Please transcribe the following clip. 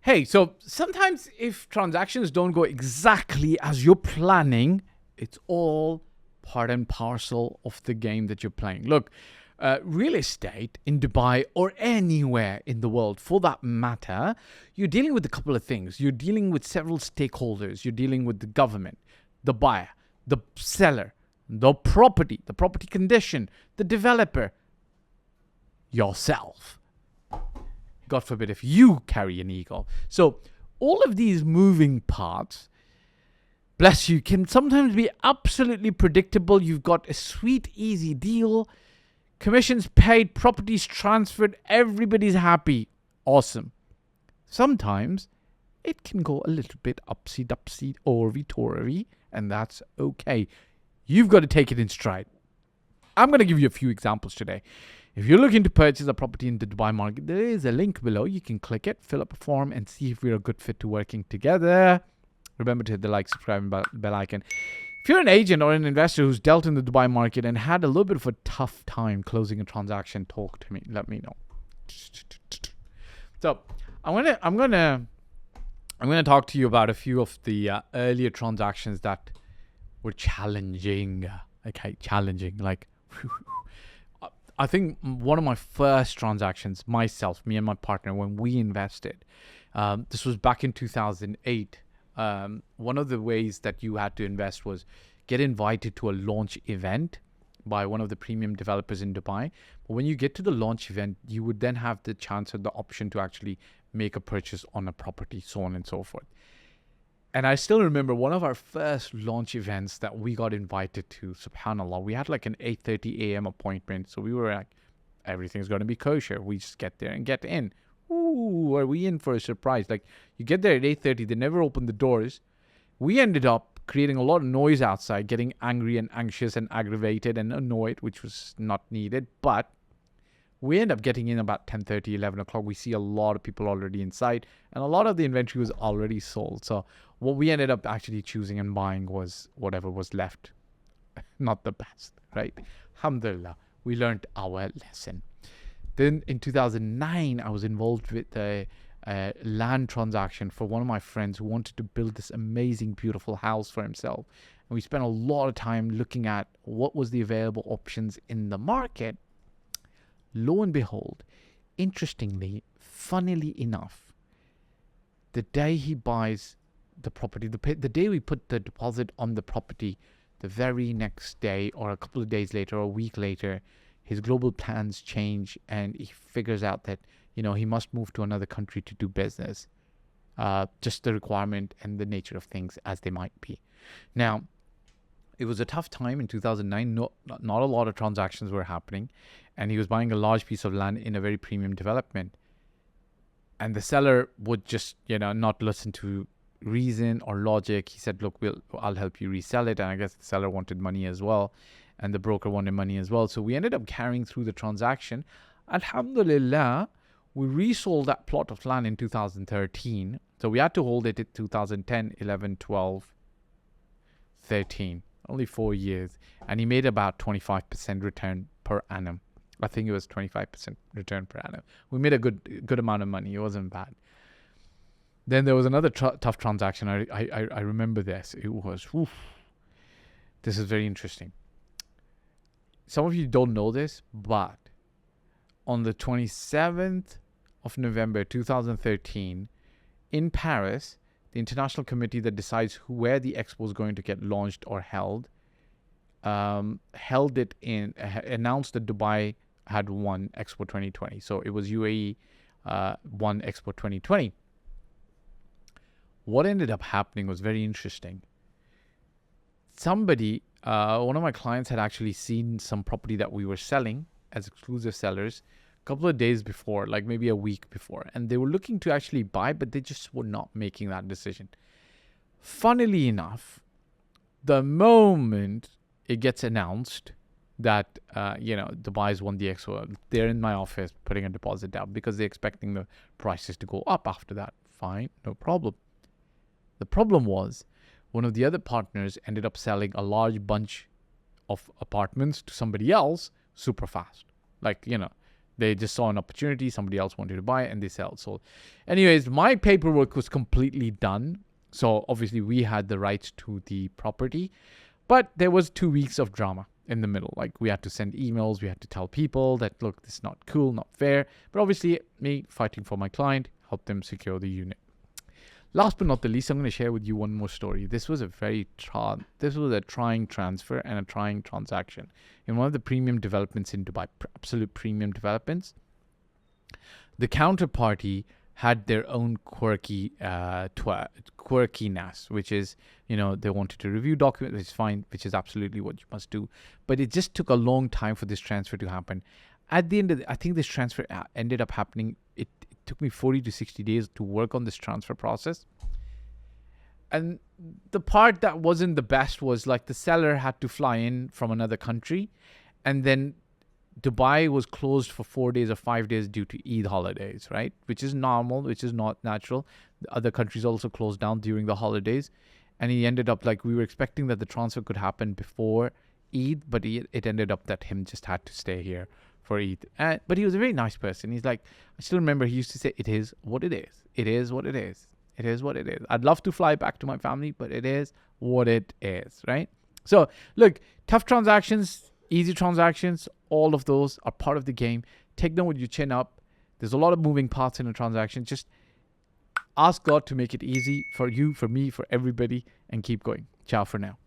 Hey, so sometimes if transactions don't go exactly as you're planning, it's all part and parcel of the game that you're playing. Look, real estate in Dubai or anywhere in the world for that matter, you're dealing with a couple of things. You're dealing with several stakeholders. You're dealing with the government, the buyer, the seller, the property condition, the developer, yourself. God forbid if you carry an ego. So all of these moving parts, bless you, can sometimes be absolutely predictable. You've got a sweet, easy deal. Commissions paid, properties transferred, everybody's happy. Awesome. Sometimes it can go a little bit upsy-dupsy, orvy-torvy, and that's okay. You've got to take it in stride. I'm going to give you a few examples today. If you're looking to purchase a property in the Dubai market, there is a link below. You can click it, fill up a form, and see if we're a good fit to working together. Remember to hit the like, subscribe, and bell icon. If you're an agent or an investor who's dealt in the Dubai market and had a little bit of a tough time closing a transaction, talk to me. Let me know. So I'm gonna talk to you about a few of the earlier transactions that were challenging. Okay, challenging. Like, I think one of my first transactions, me and my partner, when we invested, this was back in 2008. One of the ways that you had to invest was get invited to a launch event by one of the premium developers in Dubai. But when you get to the launch event, you would then have the chance or the option to actually make a purchase on a property, so on and so forth. And I still remember one of our first launch events that we got invited to, subhanAllah. We had like an 8:30 a.m. appointment. So we were like, everything's going to be kosher. We just get there and get in. Ooh, are we in for a surprise? Like, you get there at 8:30, they never open the doors. We ended up creating a lot of noise outside, getting angry and anxious and aggravated and annoyed, which was not needed. But we end up getting in about 10:30, 11 o'clock. We see a lot of people already inside, and a lot of the inventory was already sold. So what we ended up actually choosing and buying was whatever was left. Not the best, right? Alhamdulillah, we learned our lesson. Then in 2009, I was involved with a land transaction for one of my friends who wanted to build this amazing, beautiful house for himself. And we spent a lot of time looking at what was the available options in the market. Lo and behold, interestingly, funnily enough, the day he buys the property, the day we put the deposit on the property, the very next day or a couple of days later or a week later, his global plans change and he figures out that, he must move to another country to do business. Just the requirement and the nature of things as they might be. Now, it was a tough time in 2009. Not a lot of transactions were happening. And he was buying a large piece of land in a very premium development. And the seller would just, not listen to reason or logic. He said, look, I'll help you resell it. And I guess the seller wanted money as well. And the broker wanted money as well. So we ended up carrying through the transaction. Alhamdulillah, we resold that plot of land in 2013. So we had to hold it in 2010, 11, 12, 13. Only 4 years. And he made about 25% return per annum. I think it was 25% return per annum. We made a good amount of money. It wasn't bad. Then there was another tough transaction. I remember this. It was, this is very interesting. Some of you don't know this, but on the 27th of November 2013, in Paris, the international committee that decides where the expo is going to get launched or held, announced that Dubai had won Expo 2020. So it was UAE won Expo 2020. What ended up happening was very interesting. Somebody, one of my clients had actually seen some property that we were selling as exclusive sellers a couple of days before, like maybe a week before. And they were looking to actually buy, but they just were not making that decision. Funnily enough, the moment it gets announced that, Dubai's won the expo, they're in my office putting a deposit down because they're expecting the prices to go up after that. Fine, no problem. The problem was one of the other partners ended up selling a large bunch of apartments to somebody else super fast. Like, They just saw an opportunity. Somebody else wanted to buy it and they sell. So anyways, my paperwork was completely done. So obviously we had the rights to the property, but there was 2 weeks of drama in the middle. Like, we had to send emails. We had to tell people that, look, this is not cool, not fair. But obviously me fighting for my client helped them secure the unit. Last but not the least, I'm going to share with you one more story. This was a trying transfer and a trying transaction in one of the premium developments in Dubai, absolute premium developments. The counterparty had their own quirkiness, which is, they wanted to review documents, which is fine, which is absolutely what you must do. But it just took a long time for this transfer to happen. At the end of I think this transfer ended up happening. It took me 40 to 60 days to work on this transfer process. And the part that wasn't the best was, like, the seller had to fly in from another country, and then Dubai was closed for 4 days or 5 days due to Eid holidays, right? Which is normal, which is not natural. The other countries also closed down during the holidays. And he ended up, like, we were expecting that the transfer could happen before Eid, but it ended up that him just had to stay here for Eid. But he was a very nice person. He's like, I still remember he used to say, it is what it is. It is what it is. It is what it is. I'd love to fly back to my family, but it is what it is, right? So look, tough transactions, easy transactions, all of those are part of the game. Take them with your chin up. There's a lot of moving parts in a transaction. Just ask God to make it easy for you, for me, for everybody, and keep going. Ciao for now.